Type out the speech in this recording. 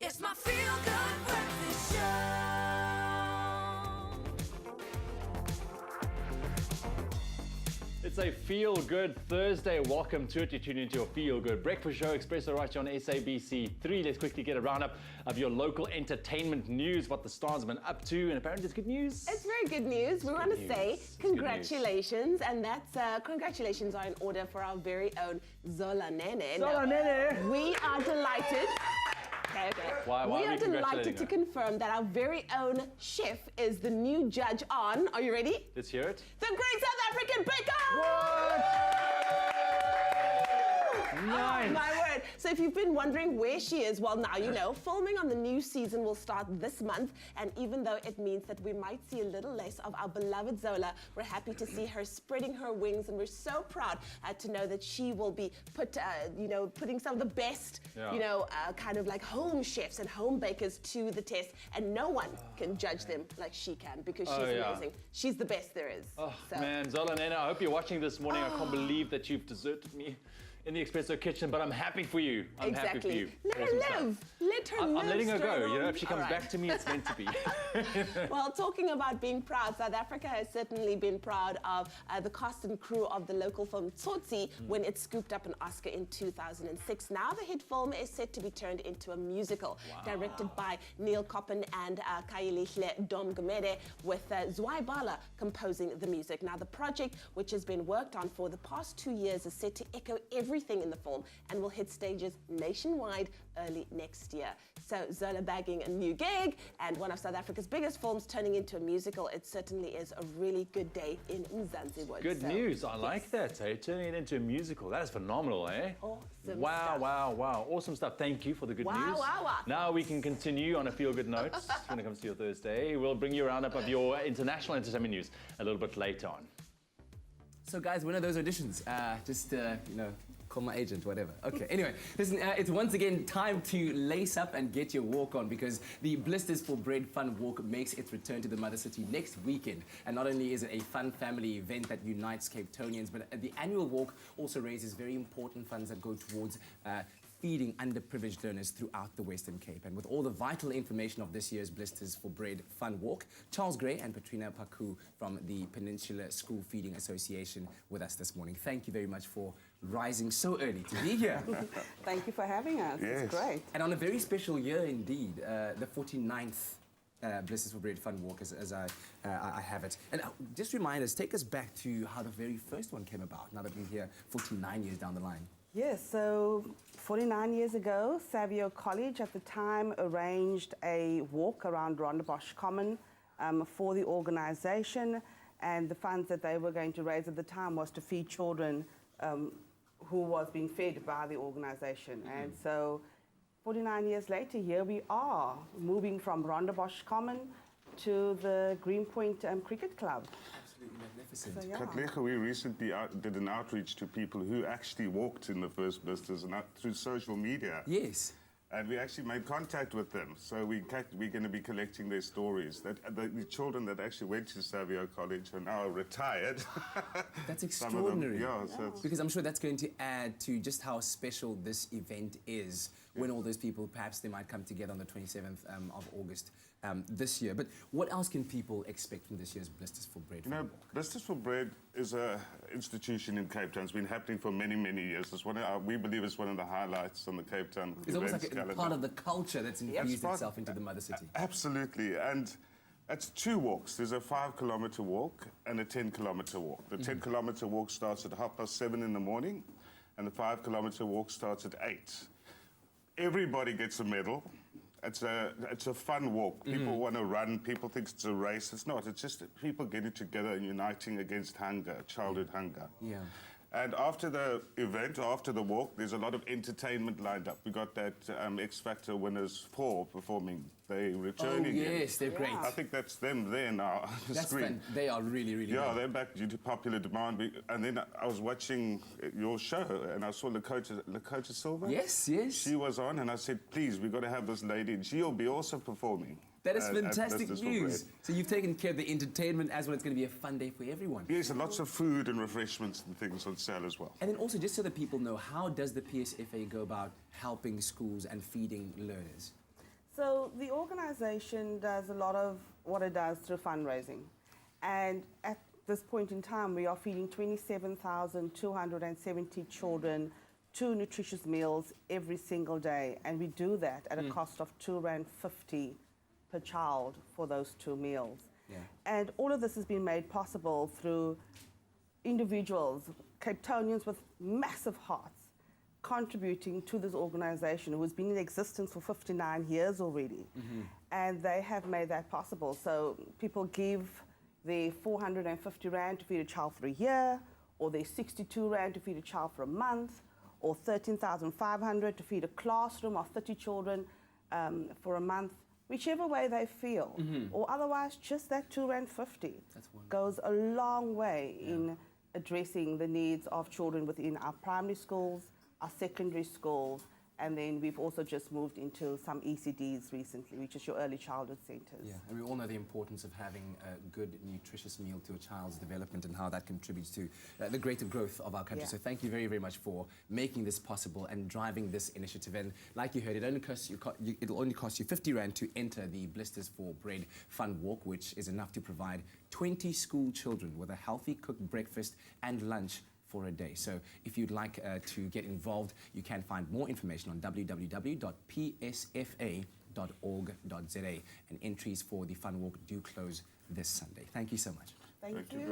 It's my feel-good breakfast show. It's a feel-good Thursday. Welcome to it. You're tuning into your feel-good breakfast show, Expresso right here on SABC 3. Let's quickly get a roundup of your local entertainment news, what the stars have been up to, and apparently it's good news. It's very good news. We want to say congratulations, and that's congratulations are in order for our very own Zola Nene. Zola Nene! We are delighted. Okay. Why we are delighted to her? confirm that our very own chef is the new judge on. Are you ready? Let's hear it. The Great South African Baker! Nice. Oh, my word. So if you've been wondering where she is, well, now you know. Filming on the new season will start this month, and even though it means that we might see a little less of our beloved Zola, we're happy to see her spreading her wings, and we're so proud to know that she will be putting some of the best, kind of like home chefs and home bakers to the test, and no one can judge them like she can because she's amazing. She's the best there is. Oh, man, Zola Nene, I hope you're watching this morning. I can't believe that you've deserted me in the Expresso kitchen, but I'm happy for you. I'm happy for you. Let her live. Let her live. I'm letting her go. On. You know, if she comes back to me, it's meant to be. Well, talking about being proud, South Africa has certainly been proud of the cast and crew of the local film Tsotsi when it scooped up an Oscar in 2006. Now the hit film is set to be turned into a musical, directed by Neil Koppen and Kailihle Domgumede, with Zwei Bala composing the music. Now the project, which has been worked on for the past 2 years, is set to echo everything in the film and will hit stages nationwide early next year. So Zola bagging a new gig and one of South Africa's biggest films turning into a musical, it certainly is a really good day in Mzansi. Good news. I like that, eh? Turning it into a musical. That is phenomenal, eh? Awesome wow, stuff. wow. Awesome stuff. Thank you for the good news. Wow. Now we can continue on a feel-good note when it comes to your Thursday. We'll bring you a roundup of your international entertainment news a little bit later on. So guys, when are those auditions? Call my agent, whatever. Okay, anyway, listen, it's once again time to lace up and get your walk on because the Blisters for Bread Fun Walk makes its return to the Mother City next weekend. And not only is it a fun family event that unites Cape Townians, but the annual walk also raises very important funds that go towards feeding underprivileged learners throughout the Western Cape. And with all the vital information of this year's Blisters for Bread Fun Walk, Charles Grey and Petrina Pakoe from the Peninsula School Feeding Association with us this morning. Thank you very much for rising so early to be here. Thank you for having us. Yes. It's great. And on a very special year indeed, the 49th Blisters for Bread Fun Walk, as I have it. And just remind us, take us back to how the very first one came about, now that we're here 49 years down the line. Yes, so 49 years ago, Savio College at the time arranged a walk around Rondebosch Common for the organisation, and the funds that they were going to raise at the time was to feed children who was being fed by the organisation. And so 49 years later, here we are, moving from Rondebosch Common to the Greenpoint Cricket Club. Absolutely magnificent. So, yeah. Katlego, we recently did an outreach to people who actually walked in the first Blisters and through social media. Yes. And we actually made contact with them. So we're going to be collecting their stories. The children that actually went to Savio College are now retired. That's extraordinary. So because I'm sure that's going to add to just how special this event is when all those people, perhaps they might come together on the 27th of August this year. But what else can people expect from this year's Blisters for Bread? Blisters for Bread is an institution in Cape Town. It's been happening for many, many years. It's we believe it's one of the highlights on the Cape Town It's almost like calendar. Part of the culture that's infused itself into the Mother City. Absolutely, and it's 2 walks. There's a 5-kilometre walk and a 10-kilometre walk. The 10-kilometre walk starts at 7:30 in the morning, and the 5-kilometre walk starts at 8. Everybody gets a medal. It's a fun walk. People want to run. People think it's a race. It's not. It's just people getting together and uniting against hunger, childhood hunger. Yeah. And after the event, after the walk, there's a lot of entertainment lined up. We got that X Factor winners 4 performing. They're returning. Oh, yes, they're great. I think that's them there now on the screen. They are really, really Yeah, good. they're back due to popular demand. And then I was watching your show, and I saw Lakota Silva. Yes. She was on, and I said, please, we've got to have this lady, and she'll be also performing. That is fantastic Blisters for news. Bread. So you've taken care of the entertainment as well. It's going to be a fun day for everyone. Yes, and lots of food and refreshments and things on sale as well. And then also, just so that people know, how does the PSFA go about helping schools and feeding learners? So the organization does a lot of what it does through fundraising. And at this point in time, we are feeding 27,270 children 2 nutritious meals every single day. And we do that at a cost of R2.50 per child for those 2 meals. Yeah. And all of this has been made possible through individuals, Cape Townians with massive hearts, contributing to this organization who has been in existence for 59 years already. And they have made that possible. So people give their 450 Rand to feed a child for a year, or their 62 Rand to feed a child for a month, or 13,500 to feed a classroom of 30 children for a month, whichever way they feel. Or otherwise, just that R2.50 goes a long way in addressing the needs of children within our primary schools, our secondary schools, and then we've also just moved into some ECDs recently, which is your early childhood centres. Yeah, and we all know the importance of having a good, nutritious meal to a child's development and how that contributes to the greater growth of our country. Yeah. So thank you very, very much for making this possible and driving this initiative. And like you heard, it only costs you, it'll only cost you 50 Rand to enter the Blisters for Bread Fun Walk, which is enough to provide 20 school children with a healthy cooked breakfast and lunch for a day. So if you'd like to get involved, you can find more information on www.psfa.org.za. And entries for the Fun Walk do close this Sunday. Thank you so much. Thank you.